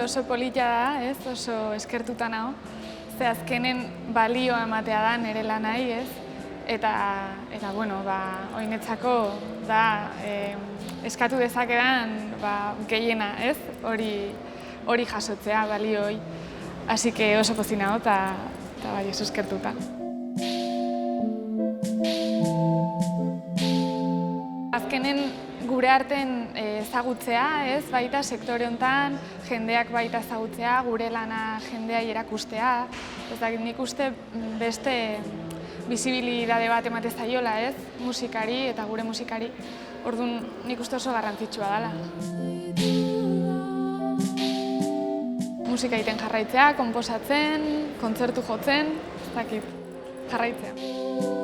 oso polita da, ez? Oso eskertuta nago. Ze azkenen balioa ematea da nire lanai, ez? Eta bueno, oinetzako da eskatu dezakedan gehiena, ez? Hori jasotzea balioi. Así que oso pozik nago eta bai, oso eskertuta. Azkenen gure arten ezagutzea, ez? Baita sektore honetan, jendeak baita ezagutzea, gure lana jendea erakustea. Ez dakit, nik uste beste bizibilidade bat emate zaiola, ez? Musikari eta gure musikari. Orduan, nik uste oso garrantzitsua dela. Musika egiten jarraitzea, konposatzen, kontzertu jotzen, ez dakit, jarraitzea.